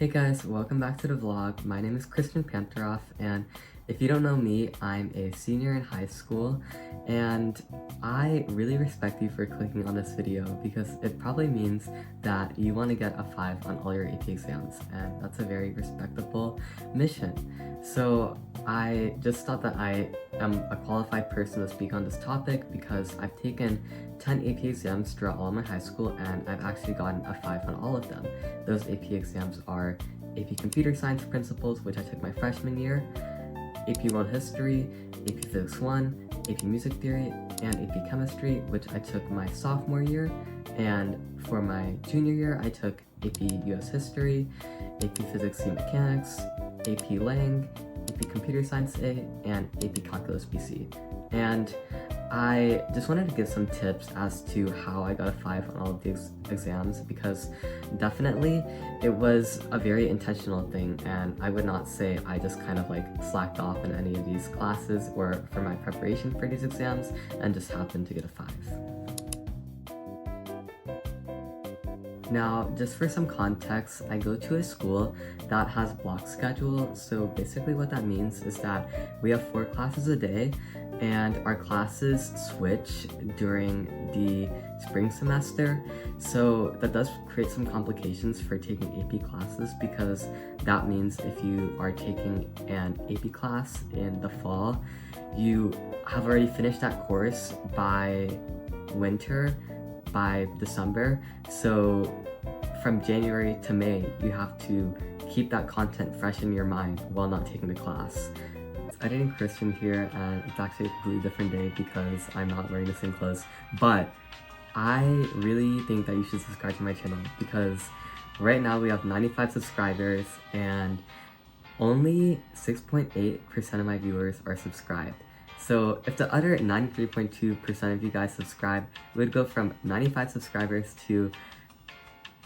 Hey guys, welcome back to the vlog. My name is Christian Panteroff, and if you don't know me, I'm a senior in high school, and I really respect you for clicking on this video because it probably means that you want to get a 5 on all your AP exams, and that's a very respectable mission. So I just thought that I am a qualified person to speak on this topic because I've taken 10 AP exams throughout all of my high school, and I've actually gotten a 5 on all of them. Those AP exams are AP Computer Science Principles, which I took my freshman year, AP World History, AP Physics 1, AP Music Theory, and AP Chemistry, which I took my sophomore year. And for my junior year, I took AP US History, AP Physics C Mechanics, AP Lang, AP Computer Science A, and AP Calculus BC. And I just wanted to give some tips as to how I got a 5 on all of these exams, because definitely it was a very intentional thing, and I would not say I just kind of like slacked off in any of these classes or for my preparation for these exams and just happened to get a 5. Now, just for some context, I go to a school that has block schedule. So basically what that means is that we have 4 classes a day, and our classes switch during the spring semester. So that does create some complications for taking AP classes, because that means if you are taking an AP class in the fall, you have already finished that course by winter, by December. So from January to May, you have to keep that content fresh in your mind while not taking the class. I didn't Christian here, and it's actually a completely different day because I'm not wearing the same clothes, but I really think that you should subscribe to my channel because right now we have 95 subscribers and only 6.8% of my viewers are subscribed. So if the other 93.2% of you guys subscribe, it would go from 95 subscribers to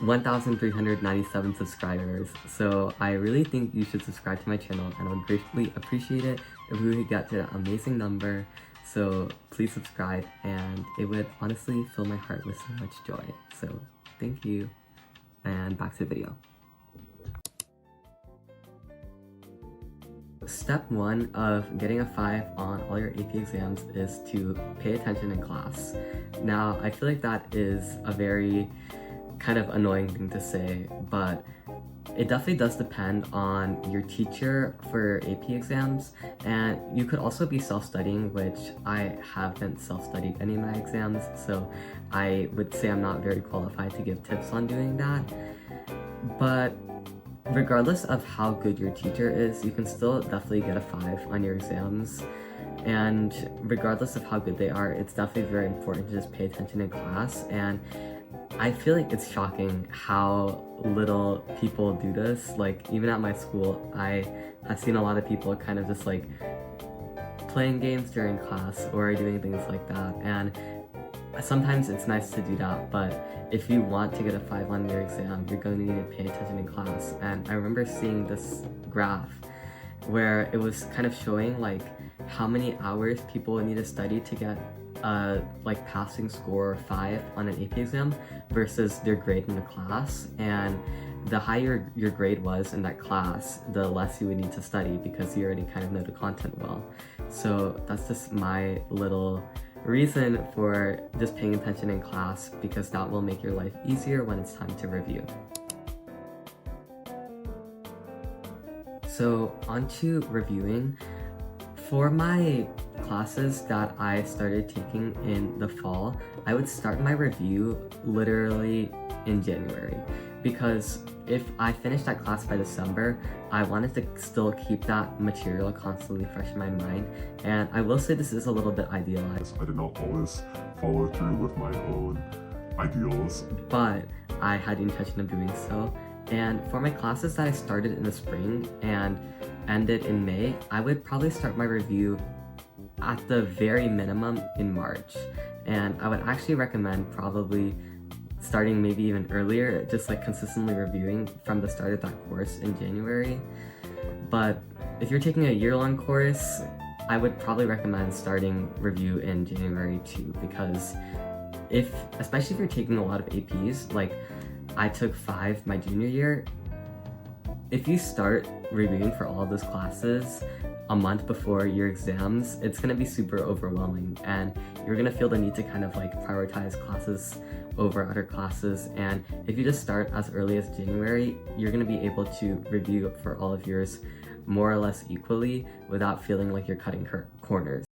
1,397 subscribers. So I really think you should subscribe to my channel, and I would greatly appreciate it if we could get to that amazing number. So please subscribe, and it would honestly fill my heart with so much joy. So thank you, and back to the video. Step 1 of getting a 5 on all your AP exams is to pay attention in class. Now, I feel like that is a very kind of annoying thing to say, but it definitely does depend on your teacher for AP exams, and you could also be self-studying, which I haven't self-studied any of my exams, so I would say I'm not very qualified to give tips on doing that. But regardless of how good your teacher is, you can still definitely get a 5 on your exams. And regardless of how good they are, it's definitely very important to just pay attention in class. And I feel like it's shocking how little people do this. Like, even at my school, I've seen a lot of people kind of just like playing games during class or doing things like that. And sometimes it's nice to do that, but if you want to get a 5 on your exam, you're going to need to pay attention in class. And I remember seeing this graph where it was kind of showing like how many hours people need to study to get like passing score 5 on an AP exam versus their grade in the class. And the higher your grade was in that class, the less you would need to study because you already kind of know the content well. So that's just my little reason for just paying attention in class, because that will make your life easier when it's time to review. So onto reviewing. For my classes that I started taking in the fall, I would start my review literally in January, because if I finished that class by December, I wanted to still keep that material constantly fresh in my mind. And I will say this is a little bit idealized. I did not always follow through with my own ideals, but I had the intention of doing so. And for my classes that I started in the spring and ended in May, I would probably start my review at the very minimum in March. And I would actually recommend probably starting maybe even earlier, just like consistently reviewing from the start of that course in January. But if you're taking a year-long course, I would probably recommend starting review in January too, because especially if you're taking a lot of APs, like I took 5 my junior year, if you start reviewing for all of those classes a month before your exams, it's gonna be super overwhelming, and you're gonna feel the need to kind of like prioritize classes over other classes. And if you just start as early as January, you're gonna be able to review for all of yours more or less equally without feeling like you're cutting corners.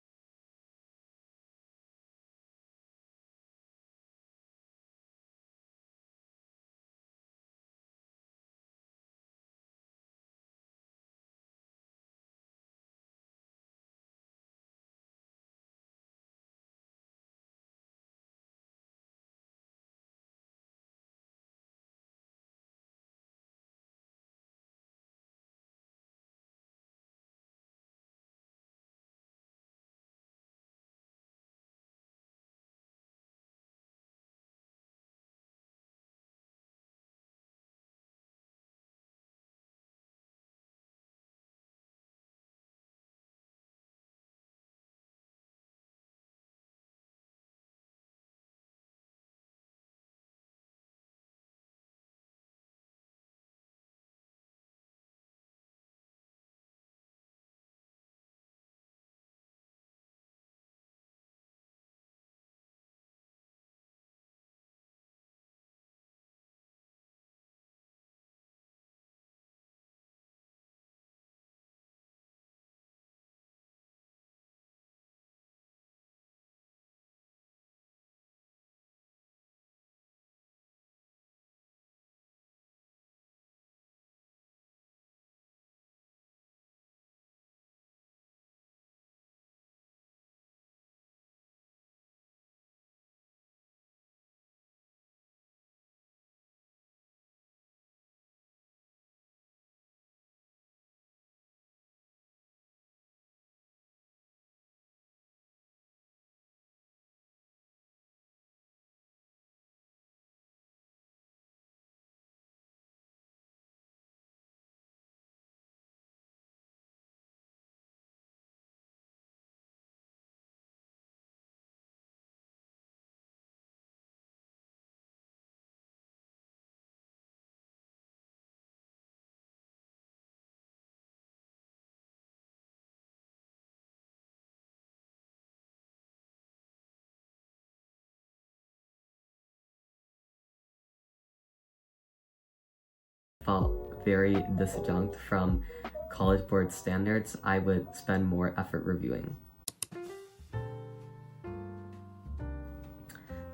Felt very disjunct from college board standards, I would spend more effort reviewing.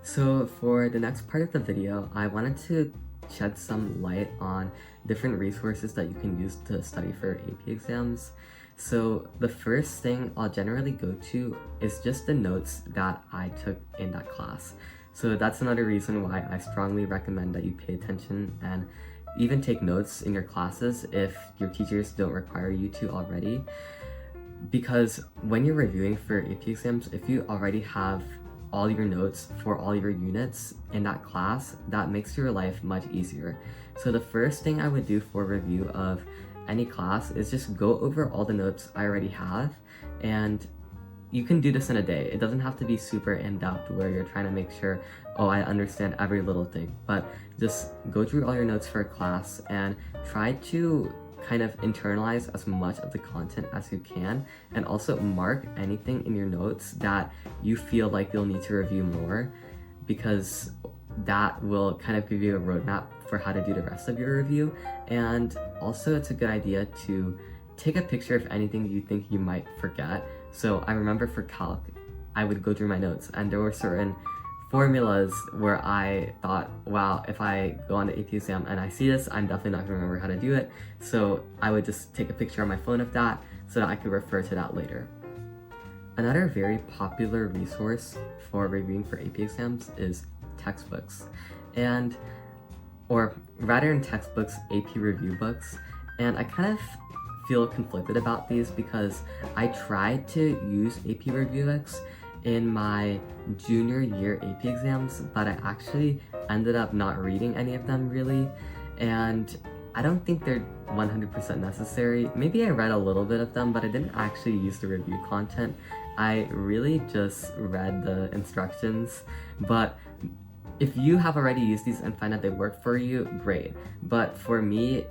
So for the next part of the video, I wanted to shed some light on different resources that you can use to study for AP exams. So the first thing I'll generally go to is just the notes that I took in that class. So that's another reason why I strongly recommend that you pay attention and even take notes in your classes if your teachers don't require you to already. Because when you're reviewing for AP exams, if you already have all your notes for all your units in that class, that makes your life much easier. So the first thing I would do for review of any class is just go over all the notes I already have, and you can do this in a day. It doesn't have to be super in-depth where you're trying to make sure, oh, I understand every little thing, but just go through all your notes for a class and try to kind of internalize as much of the content as you can, and also mark anything in your notes that you feel like you'll need to review more, because that will kind of give you a roadmap for how to do the rest of your review. And also it's a good idea to take a picture of anything you think you might forget. So I remember for calc, I would go through my notes and there were certain formulas where I thought, wow, if I go on the AP exam and I see this, I'm definitely not gonna remember how to do it. So I would just take a picture on my phone of that so that I could refer to that later. Another very popular resource for reviewing for AP exams is textbooks. Or rather than textbooks, AP review books. And I kind of feel conflicted about these because I tried to use AP review books in my junior year AP exams, but I actually ended up not reading any of them really, and I don't think they're 100% necessary. Maybe I read a little bit of them, but I didn't actually use the review content. I really just read the instructions. But if you have already used these and find that they work for you, great. But for me,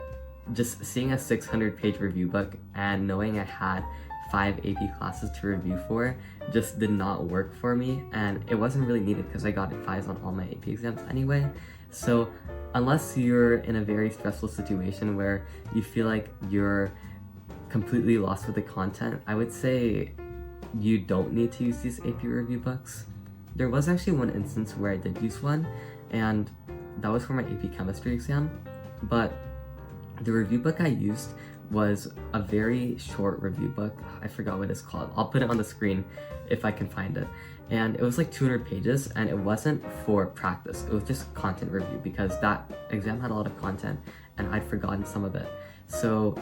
just seeing a 600-page review book and knowing I had 5 AP classes to review for just did not work for me, and it wasn't really needed because I got 5s on all my AP exams anyway. So unless you're in a very stressful situation where you feel like you're completely lost with the content, I would say you don't need to use these AP review books. There was actually one instance where I did use one, and that was for my AP chemistry exam, but the review book I used was a very short review book. I forgot what it's called. I'll put it on the screen if I can find it. And it was like 200 pages, and it wasn't for practice. It was just content review because that exam had a lot of content and I'd forgotten some of it. So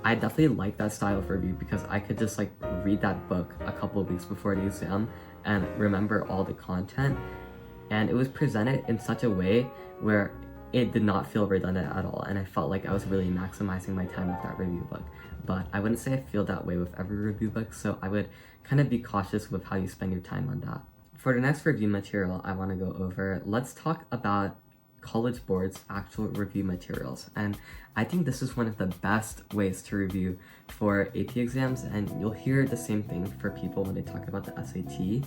I definitely like that style of review because I could just like read that book a couple of weeks before the exam and remember all the content. And it was presented in such a way where it did not feel redundant at all, and I felt like I was really maximizing my time with that review book. But I wouldn't say I feel that way with every review book, so I would kind of be cautious with how you spend your time on that. For the next review material I want to go over, let's talk about College Board's actual review materials. And I think this is one of the best ways to review for AP exams, and you'll hear the same thing for people when they talk about the SAT.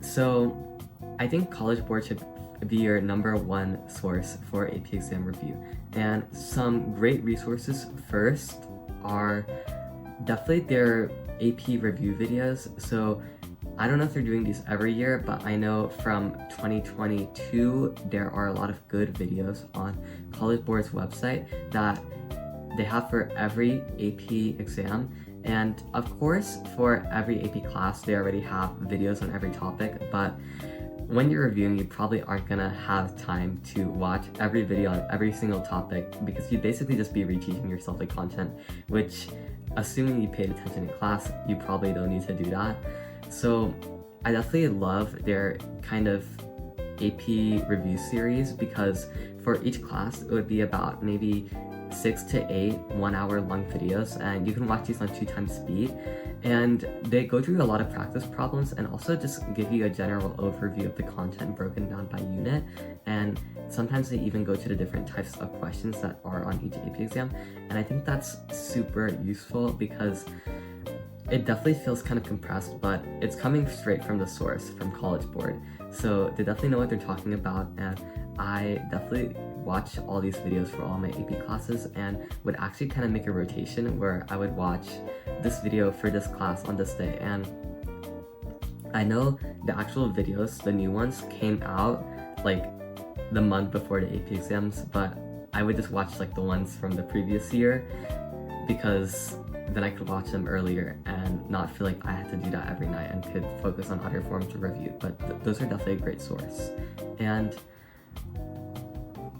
So I think College Board should be your #1 source for AP exam review. And some great resources first are definitely their AP review videos. So I don't know if they're doing these every year, but I know from 2022 there are a lot of good videos on College Board's website that they have for every AP exam. And of course, for every AP class, they already have videos on every topic, but when you're reviewing, you probably aren't gonna have time to watch every video on every single topic because you'd basically just be reteaching yourself the content, which, assuming you paid attention in class, you probably don't need to do that. So I definitely love their kind of AP review series because for each class, it would be about maybe 6 to 8 1-hour-long videos, and you can watch these on 2x speed. And they go through a lot of practice problems and also just give you a general overview of the content broken down by unit. And sometimes they even go to the different types of questions that are on each AP exam. And I think that's super useful because it definitely feels kind of compressed, but it's coming straight from the source, from College Board. So they definitely know what they're talking about, and I definitely watch all these videos for all my AP classes and would actually kind of make a rotation where I would watch this video for this class on this day. And I know the actual videos, the new ones, came out like the month before the AP exams, but I would just watch like the ones from the previous year because then I could watch them earlier and not feel like I had to do that every night and could focus on other forms of review. But those are definitely a great source. And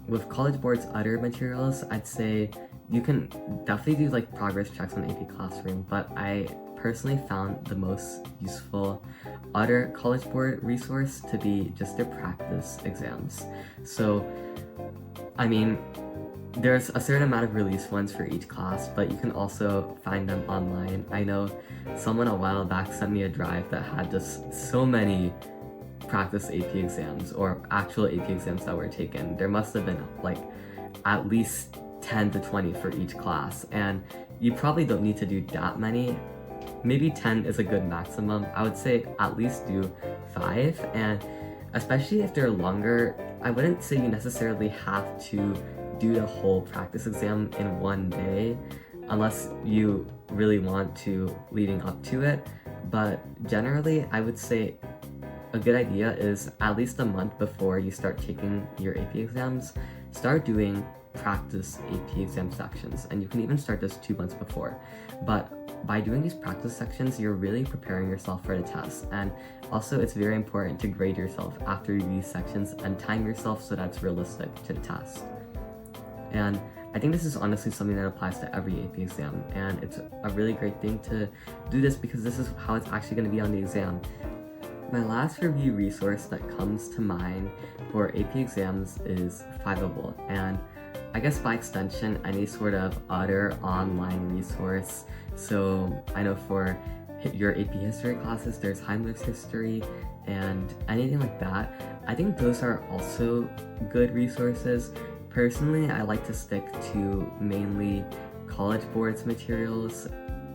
with College Board's other materials, I'd say you can definitely do like progress checks on AP Classroom, but I personally found the most useful other College Board resource to be just their practice exams. So, I mean, there's a certain amount of release ones for each class, but you can also find them online. I know someone a while back sent me a drive that had just so many practice AP exams or actual AP exams that were taken. There must have been like at least 10 to 20 for each class, and you probably don't need to do that many. Maybe 10 is a good maximum. I would say at least do 5, and especially if they're longer, I wouldn't say you necessarily have to do the whole practice exam in one day unless you really want to leading up to it. But generally, I would say a good idea is at least a month before you start taking your AP exams, start doing practice AP exam sections, and you can even start this 2 months before. But by doing these practice sections, you're really preparing yourself for the test. And also, it's very important to grade yourself after these sections and time yourself so that's realistic to the test. And I think this is honestly something that applies to every AP exam, and it's a really great thing to do this because this is how it's actually going to be on the exam. My last review resource that comes to mind for AP exams is Fiveable, and I guess by extension, any sort of other online resource. So I know for your AP history classes, there's Heimlich's History and anything like that. I think those are also good resources. Personally, I like to stick to mainly college boards materials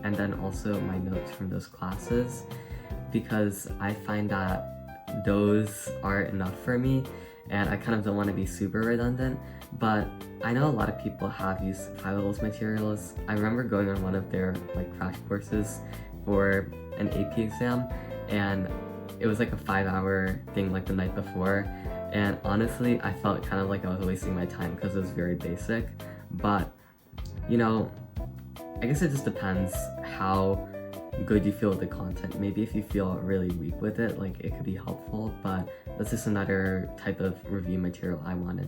and then also my notes from those classes, because I find that those are enough for me and I kind of don't want to be super redundant. But I know a lot of people have used 5 materials. I remember going on one of their like crash courses for an AP exam, and it was like a 5-hour thing like the night before, and honestly I felt kind of like I was wasting my time because it was very basic. But you know, I guess it just depends how good you feel with the content. Maybe if you feel really weak with it, like it could be helpful, but that's just another type of review material I wanted.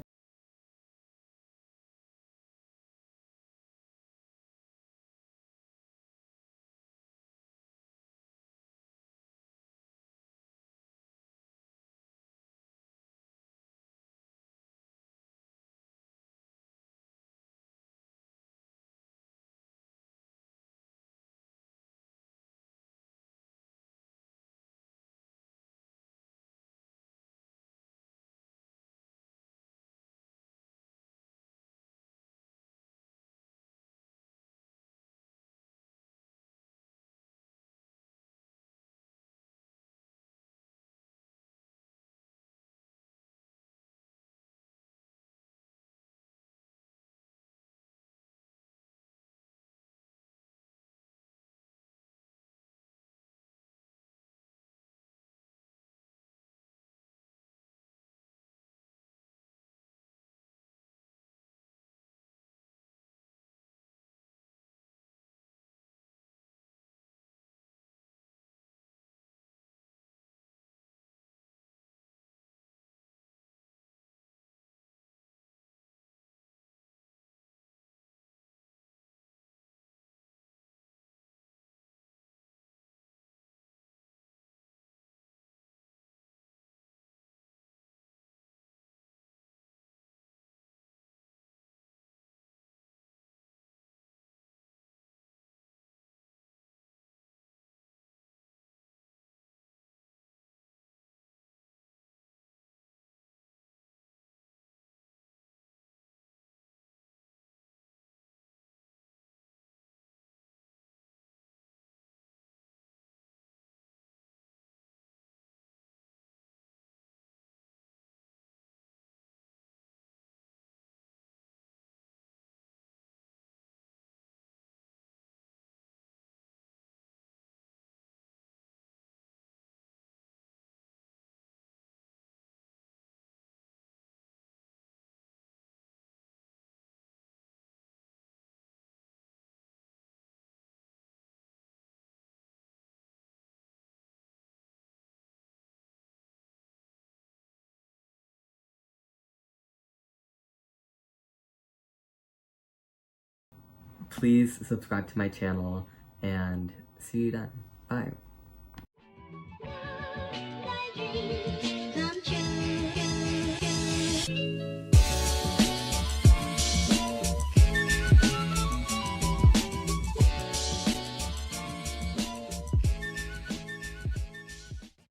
Please subscribe to my channel and see you then. Bye.